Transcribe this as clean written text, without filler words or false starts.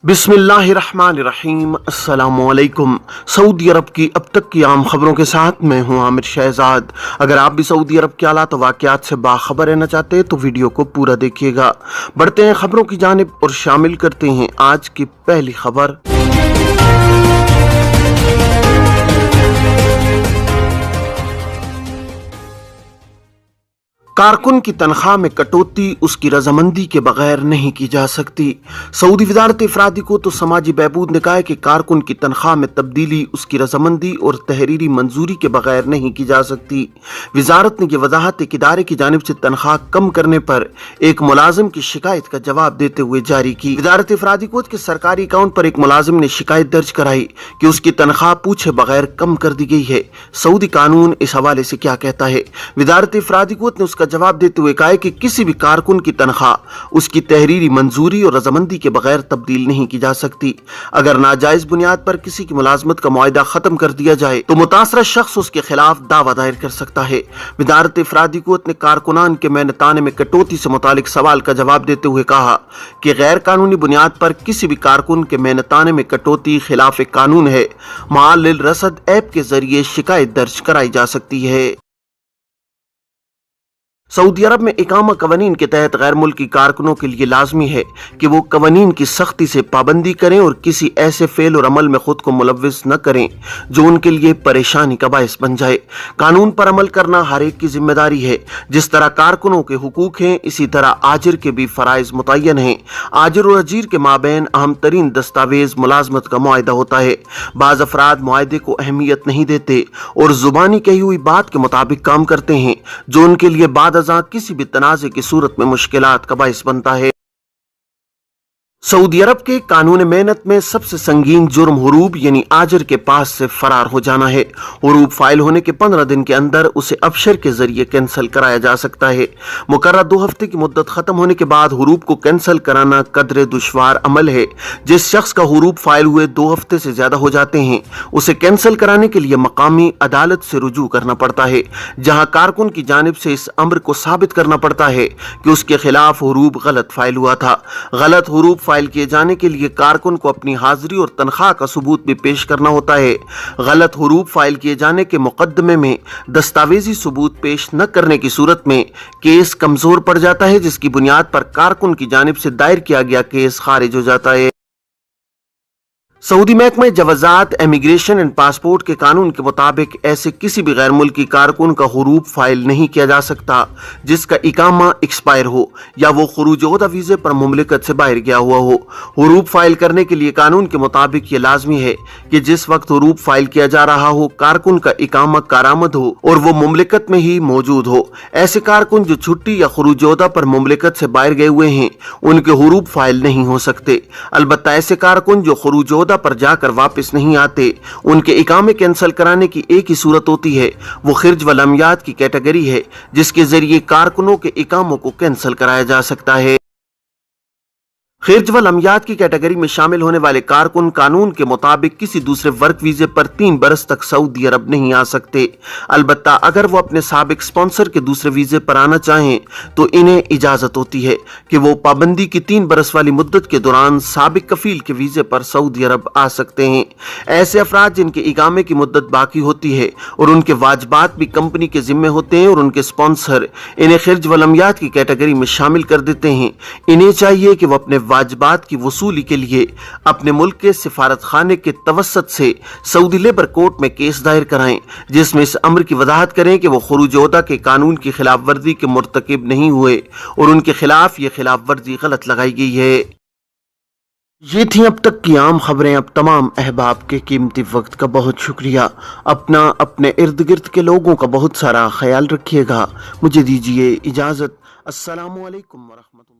बिस्मिल्लाहिर्रहमानिर्रहीम। अस्सलामुअलैकुम। सऊदी अरब की अब तक की आम खबरों के साथ मैं हूं आमिर शहजाद। अगर आप भी सऊदी अरब के हालात वाक़यात से बाखबर रहना चाहते हैं तो वीडियो को पूरा देखिएगा। बढ़ते हैं खबरों की जानिब और शामिल करते हैं आज की पहली खबर। कारकुन की तनख्वाह में कटौती उसकी रजामंदी के बगैर नहीं की जा सकती। सऊदी वजारत इफरादी को तो समाजी बहबूद ने कहा है कि कारकुन की तनख्वाह में तब्दीली उसकी रजामंदी और तहरीरी मंजूरी के बगैर नहीं की जा सकती। वजारत ने यह वजाहत एक इदारे की जानिब से तनख्वाह कम करने पर एक मुलाजिम की शिकायत का जवाब देते हुए जारी की। वजारत इफरादी कोच के सरकारी अकाउंट पर एक मुलाजिम ने शिकायत दर्ज कराई कि उसकी तनख्वाह पूछे बगैर कम कर दी गई है। सऊदी कानून इस हवाले से क्या कहता है? वजारत इफरादी कोच ने जवाब देते हुए कहा कि किसी भी कारकुन की तनख्वाह उसकी तहरीरी मंजूरी और रजामंदी के बगैर तब्दील नहीं की जा सकती। अगर नाजायज बुनियाद पर किसी की मुलाजमत का मुआहदा खत्म कर दिया जाए तो मुतासरा शख्स उसके खिलाफ दावा दायर कर सकता है। वजारत इफरादी कोत ने कारकुनान के मेहनताने में कटौती से मुतालिक सवाल का जवाब देते हुए कहा कि गैर कानूनी बुनियाद पर किसी भी कारकुन के मेहनताने में कटौती खिलाफ कानून है। मालिल रसद ऐप के जरिए शिकायत दर्ज कराई जा सकती है। सऊदी अरब में इकामा कवानीन के तहत गैर मुल्की कारकुनों के लिए लाजमी है कि वो कवानीन की सख्ती से पाबंदी करें और किसी ऐसे फेल और अमल में खुद को मुलव्विस न करें जो उनके लिए परेशानी का बायस बन जाए। कानून पर अमल करना हर एक की जिम्मेदारी है। जिस तरह कारकुनों के हुकूक हैं इसी तरह आजिर के भी फराइज मुतय्यन हैं। आजिर और अजीर के माबैन अहम तरीन दस्तावेज मुलाजमत का मुआहदा होता है। बाज़ अफराद मुआहदे को अहमियत नहीं देते और जुबानी कही हुई बात के मुताबिक काम करते हैं जो उनके लिए बाद किसी भी तनाज़े की सूरत में मुश्किलात का बाइस बनता है। सऊदी अरब के कानून मेहनत में सबसे संगीन जुर्म हुरूब यानी आजिर के पास से फरार हो जाना है। हुरूब फाइल होने के 15 दिन के अंदर उसे अबशर के जरिए कैंसिल कराया जा सकता है। मुकर्रर 2 हफ्ते की मुद्दत खत्म होने के बाद हुरूब को कैंसिल कराना कदरे दुश्वार अमल है। जिस शख्स का हुरूब फाइल हुए 2 हफ्ते से ज्यादा हो जाते हैं उसे कैंसिल कराने के लिए मकामी अदालत से रुजू करना पड़ता है, जहाँ कारकुन की जानिब से इस अम्र को साबित करना पड़ता है कि उसके खिलाफ हुरूब गलत फाइल हुआ था। गलत हुरूब फाइल किए जाने के लिए कारकुन को अपनी हाजिरी और तनख्वाह का सबूत भी पेश करना होता है। गलत हुरूब फाइल किए जाने के मुकदमे में दस्तावेजी सबूत पेश न करने की सूरत में केस कमजोर पड़ जाता है, जिसकी बुनियाद पर कारकुन की जानिब से दायर किया गया केस खारिज हो जाता है। सऊदी महकमा जवाजात इमिग्रेशन एंड पासपोर्ट के कानून के मुताबिक ऐसे किसी भी गैर मुल्की कारकुन का हुरूब फाइल नहीं किया जा सकता जिसका इकामा एक्सपायर हो या वो खुरूज-ओ-ओहदा वीजे पर मुमलिकत से बाहर गया हुआ हो। हुरूब फाइल करने के लिए कानून के मुताबिक ये लाजमी है कि जिस वक्त हुरूब फाइल किया जा रहा हो कारकुन का इकामा कारामद हो और वो मुमलिकत में ही मौजूद हो। ऐसे कारकुन जो छुट्टी या खुरूज-ओ-ओहदा पर मुमलिकत से बाहर गए हुए हैं उनके हुरूब फाइल नहीं हो सकते। अलबत्ता ऐसे कारकुन जो खुरूज-ओ-ओहदा पर जाकर वापस नहीं आते उनके इकामे कैंसिल कराने की एक ही सूरत होती है, वो खिर्ज वल अमयात की कैटेगरी है जिसके जरिए कारकुनों के इकामों को कैंसिल कराया जा सकता है। खिर्ज वल अमयात की कैटेगरी में शामिल होने वाले कारकुन कानून के मुताबिक किसी दूसरे वर्क वीजे पर 3 बरस तक सऊदी अरब नहीं आ सकते। अलबत्ता अगर वो अपने साबिक स्पॉन्सर के दूसरे वीजे पर आना चाहें तो इन्हें इजाजत होती है कि वो पाबंदी की 3 बरस वाली मुद्दत के दौरान साबिक कफील के वीजे पर सऊदी अरब आ सकते हैं। ऐसे अफराद जिनके इकामे की मुद्दत बाकी होती है और उनके वाजबात भी कंपनी के जिम्मे होते हैं और उनके स्पॉन्सर इन्हें खिर्ज वल अमयात की कैटेगरी में शामिल कर देते हैं, इन्हें चाहिए कि वो अपने वाजिबात की वसूली के लिए अपने मुल्क के सिफारत खाने के तवस्सुत से सऊदी लेबर कोर्ट में केस दायर कराएं, जिसमें इस अम्र की वजाहत करें कि वो खुरूज-ओ-ओहदा के कानून की खिलाफ वर्जी के मुर्तकिब नहीं हुए और उनके खिलाफ ये खिलाफ वर्जी गलत लगाई गई है। ये थी अब तक की आम खबरें। अब तमाम अहबाब के कीमती वक्त का बहुत शुक्रिया। अपना अपने इर्द गिर्द के लोगों का बहुत सारा ख्याल रखिएगा। मुझे दीजिए इजाजत। अस्सलामु अलैकुम व रहमतुल्लाह।